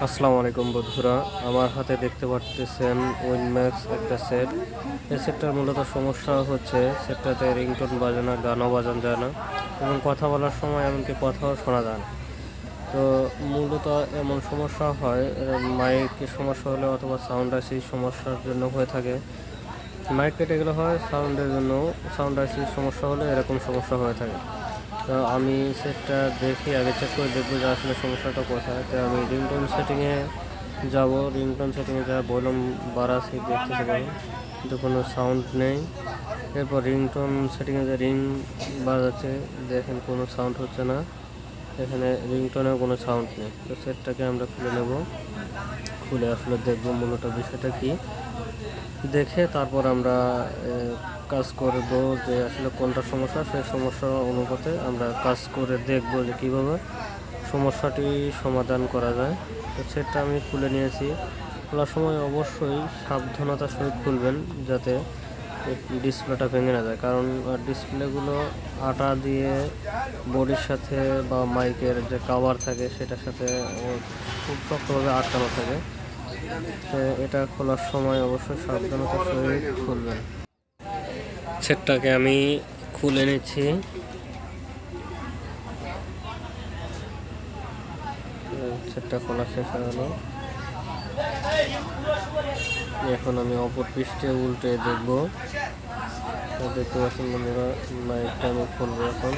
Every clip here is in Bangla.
আসসালামু আলাইকুম বন্ধুরা, আমার হাতে দেখতে পাচ্ছেন উইনম্যাক্স একটা সেট। এই সেটটার মূলত সমস্যা হচ্ছে সেটটাতে রিংটোন বাজে না, গানও বাজানো যায় না এবং কথা বলার সময় এমনকি কথাও শোনা যায় না। তো মূলত এমন সমস্যা হয় মাইকের সমস্যা হলে অথবা সাউন্ড আইসির সমস্যার জন্য হয়ে থাকে। মাইক কেটে গেলে হয়, সাউন্ডের জন্য সাউন্ড আইসির সমস্যা হলে এরকম সমস্যা হয়ে থাকে। তো আমি সেটটা দেখি আগে চেক করে দেখবো যে আসলে সমস্যাটা কোথায়। তো আমি রিংটোন সেটিংয়ে যাব, রিংটোন সেটিংয়ে যা ভলিউম বাড়াচ্ছি দেখতেছি পাবেন কিন্তু কোনো সাউন্ড নেই। এরপর রিংটোন সেটিংয়ে যে রিং বাজাচ্ছে দেখেন কোনো সাউন্ড হচ্ছে না, এখানে রিংটোনেও কোনো সাউন্ড নেই। তো সেটটাকে আমরা খুলে নেব, খুলে আসলে দেখবো মূলত বিষয়টা কি, দেখে তারপর আমরা কাজ করব যে আসলে কোনটা সমস্যা। সেই সমস্যা অনুপাতে আমরা কাজ করে দেখব যে কীভাবে সমস্যাটি সমাধান করা যায়। তো সেটটা আমি খুলে নিয়েছি। খোলার সময় অবশ্যই সাবধানতার সহিত খুলবেন যাতে ডিসপ্লেটা ভেঙে না যায়, কারণ ডিসপ্লেগুলো আটা দিয়ে বডির সাথে বা মাইকের যে কাভার থাকে সেটার সাথে খুব শক্তভাবে আটকানো থাকে। তো এটা খোলার সময় অবশ্যই সাবধানতার সহিত খুলবেন। সেটটাকে আমি খুলে নিচ্ছি। সেটটা খোলা শেষ হয়ে গেল। এখন আমি অপর পৃষ্ঠে উল্টে দেখব। দেখতে পাচ্ছেন বন্ধুরা, মাইকটা আমি খুলবো। এখন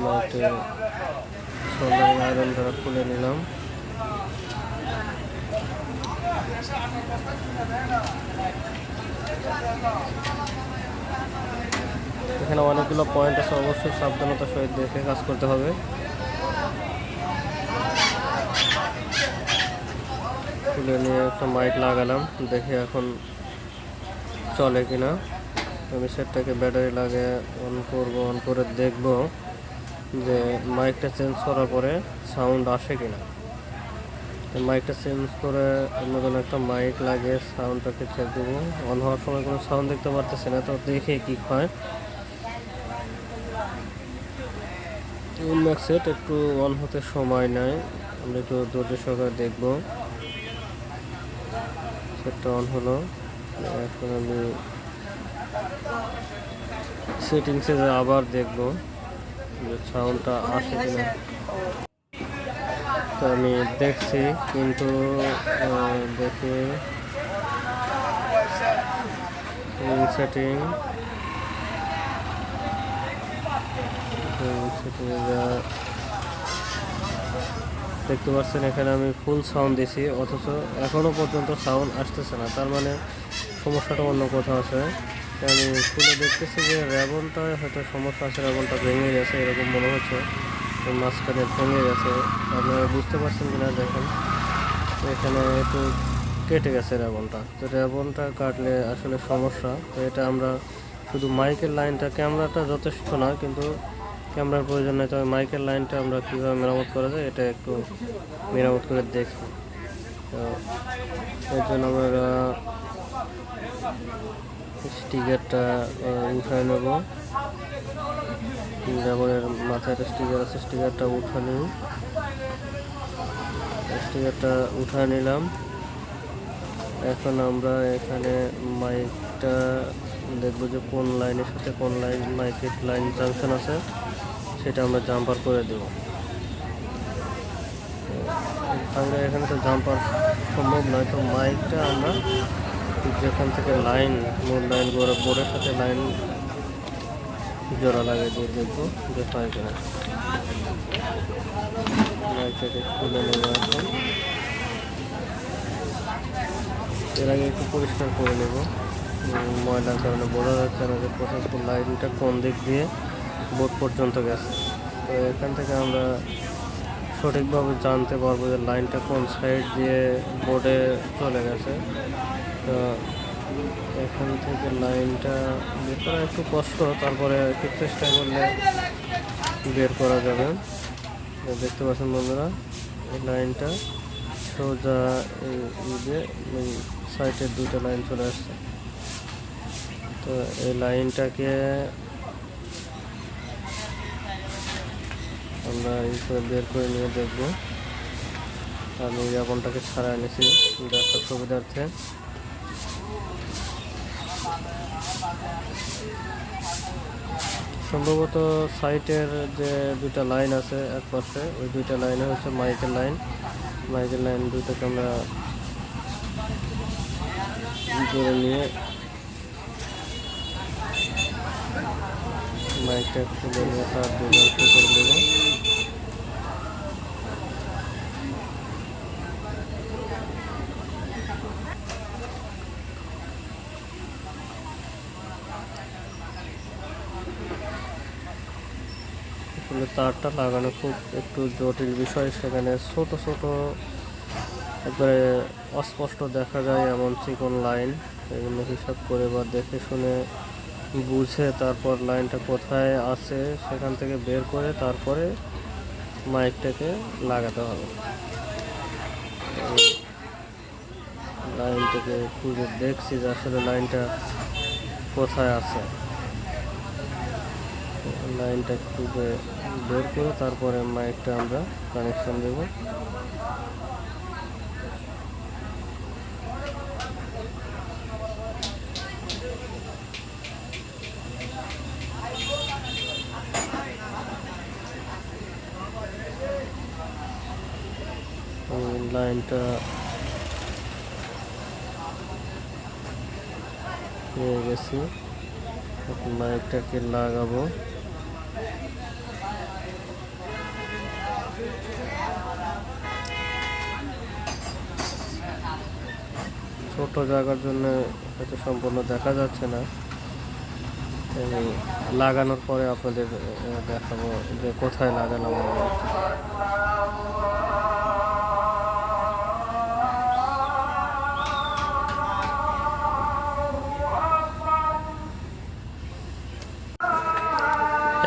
মাইকটা সোল্ডারিং আয়রন দ্বারা খুলে নিলাম। এখানে অনেকগুলো পয়েন্ট আছে, অবশ্যই সাবধানতার সহিত দেখে কাজ করতে হবে। খুলে নিয়ে একটা মাইক লাগালাম, দেখে এখন চলে কিনা। আমি সেটটাকে ব্যাটারি লাগে অন করব, অন করে দেখব যে মাইকটা চেঞ্জ করার পরে সাউন্ড আসে কিনা। মাইকটা চেঞ্জ করে নতুন একটা মাইক লাগিয়ে সাউন্ডটাকে চেক দেবো। অন হওয়ার সময় কোনো সাউন্ড দেখতে পারতেছি না, তো দেখে কি হয়। উইনম্যাক্স সেট একটু অন হতে সময় নেয়, আমরা একটু ধৈর্য সহকারে দেখবো। সেটটা অন হলো। এখন আমি সেটিংসে আবার দেখবো যে সাউন্ডটা আসে কিনা। তো আমি দেখছি কিন্তু দেখি সেটিং দেখতে পাচ্ছেন এখানে আমি ফুল সাউন্ড দিছি, অথচ এখনও পর্যন্ত সাউন্ড আসতেছে না। তার মানে সমস্যাটা অন্য কোথাও আছে। আমি খুলে দেখতেছি যে র্যাবনটায় হয়তো সমস্যা আছে, র্যাবনটা ভেঙে গেছে এরকম মনে হচ্ছে, মাঝখানে ভেঙে গেছে। আপনারা বুঝতে পারছেন কিনা দেখেন, এখানে একটু কেটে গেছে র্যাবনটা। তো র্যাবনটা কাটলে আসলে সমস্যা। তো এটা আমরা শুধু মাইকের লাইনটা, ক্যামেরাটা যথেষ্ট না কিন্তু ক্যামেরার প্রয়োজন নেই, তবে মাইকের লাইনটা আমরা কীভাবে মেরামত করা যায় এটা একটু মেরামত করে দেখি। তো এর জন্য আমরা স্টিকারটা উঠায় নেব। র্যাবনের মাথায় একটা স্টিকার আছে, স্টিকারটা উঠে নিই। স্টিকারটা উঠায় নিলাম। এখন আমরা এখানে মাইকটা দেখবো যে কোন লাইনের সাথে কোন লাইন মাইকের লাইন জাংশন আছে, সেটা আমরা জাম্পার করে দেব। আমরা এখানে তো জাম্পার সম্ভব নয়, তো মাইকটা আমরা যেখান থেকে লাইন মূল লাইন বোর্ডের সাথে লাইন জোড়া লাগিয়ে দিয়ে দেখবো যে হয় কিনা। মাইকটাকে খুলে নেব। এখন এর আগে একটু পরিষ্কার করে নেব, ময়লার কারণে বোঝা যাচ্ছে না যে কোথায় লাইনটা কোন দিক দিয়ে বোর্ড পর্যন্ত গেছে। তো এখান থেকে আমরা সঠিকভাবে জানতে পারবো যে লাইনটা কোন সাইড দিয়ে বোর্ডে চলে গেছে। তো এখান থেকে লাইনটা বের করা একটু কষ্ট, তারপরে একটু চেষ্টা করলে বের করা যাবে। দেখতে পাচ্ছেন বন্ধুরা, এই লাইনটা সোজা এই যে সাইডের দুটো লাইন চলে আসছে। তো এই লাইনটাকে আমরা এই করে বের করে নিয়ে দেখব আমি রেবনটাকে ছাড়াই নিয়েছি দেখার সুবিধার্থে। সম্ভবত সাইটের যে দুইটা লাইন আছে এক পাশে, ওই দুইটা লাইনে হচ্ছে মাইকের লাইন দুইটাকে আমরা করে নিয়ে মাইকটা খুলে নিয়ে তার দুজন করে দেবো। আসলে তারটা লাগানো খুব একটু জটিল বিষয়, সেখানে ছোট ছোট একবারে অস্পষ্ট দেখা যায় এমন চিকন লাইন, এগুলো হিসাব করে বা দেখে শুনে বুঝে তারপর লাইনটা কোথায় আছে সেখান থেকে বের করে তারপরে মাইকটাকে লাগাতে হবে। লাইনটাকে খুঁজে দেখছি যে আসলে লাইনটা কোথায় আছে, লাইনটা খুঁজে বের করে তারপরে মাইকটা আমরা কানেকশন দেব। লাইনটা পেয়ে গেছি, মাইকটাকে লাগাবো। ছোট জায়গার জন্য হয়তো সম্পূর্ণ দেখা যাচ্ছে না, আমি লাগানোর পরে আপনাদের দেখাবো যে কোথায় লাগালাম।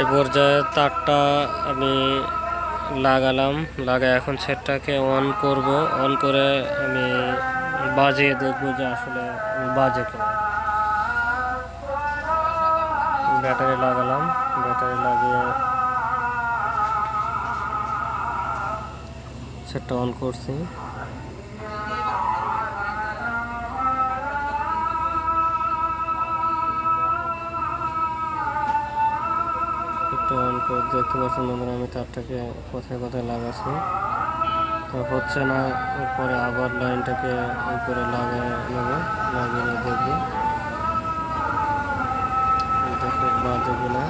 এই পর্যায়ে তারটা আমি লাগালাম, এখন সেটটাকে অন করব। অন করে আমি বাজিয়ে দেখবো যে আসলে বাজে কিনা। ব্যাটারি লাগালাম, ব্যাটারি লাগিয়ে সেটটা অন করছি। অন করে দেখতে পাচ্ছেন বন্ধুরা, আমি তারটাকে কোথায় কোথায় লাগাচ্ছি, তো হচ্ছে না। এরপরে আবার লাইনটাকে উপরে লাগিয়ে নেব, লাগিয়ে দেখব বাজে কিনা।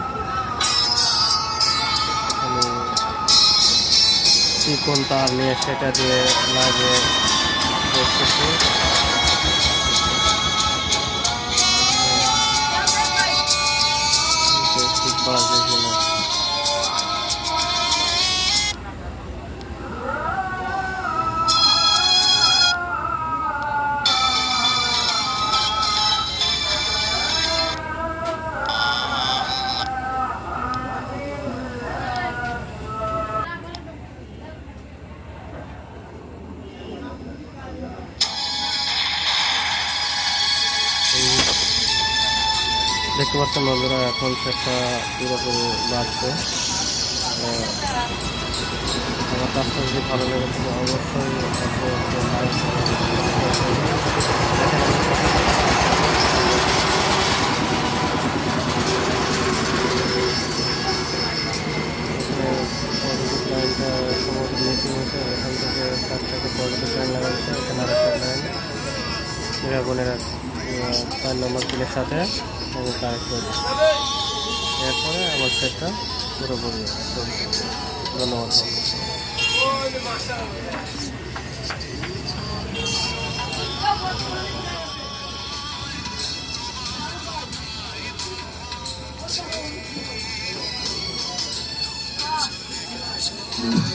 আমি চিকন তার নিয়ে সেটা দিয়ে লাগিয়ে দেখতেছি। বাজে কিনা। দেখতে পাচ্ছেন বন্ধুরা, এখন সেটা পুরোপুরি বাজছে। আমার কাজটা যদি ভালো লেগে থাকে অবশ্যই পজিটিভ লাইনটা সম্ভবত মিসিং হয়েছে, এখান থেকে তারটাকে পজিটিভ লাইন লাগাচ্ছে, এখানে আরেকটা লাইন রেবনের 4 নম্বর পিনের সাথে আমি কানেক্ট করি। এরপরে আমার সেটটা পুরোপুরি ধন্যবাদ। Mm-hmm.